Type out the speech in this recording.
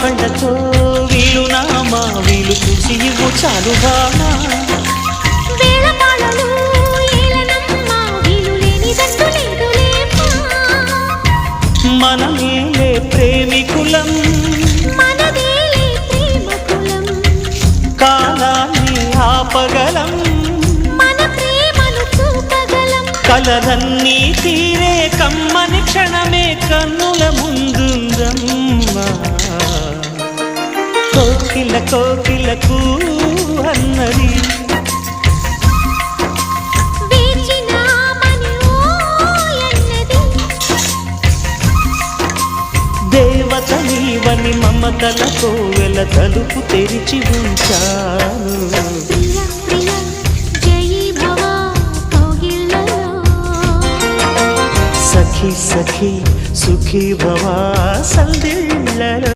కళ్ళతో వీలు నామా వీలు చూసి ఇవ్వు చాలు భామా మనమేలే ప్రేమికులం కాలాన్ని ఆపగలం కలలన్నీ తీరే కమ్మని క్షణమే కన్నుల ముందుందమ్మా కోకిల కోకిలకు అన్నది దేవత నీవని మమతల కోవెల తలుపు తెరిచి ఉంచాను సఖీ సఖీ సుఖీ భవా సందిళ్ళలో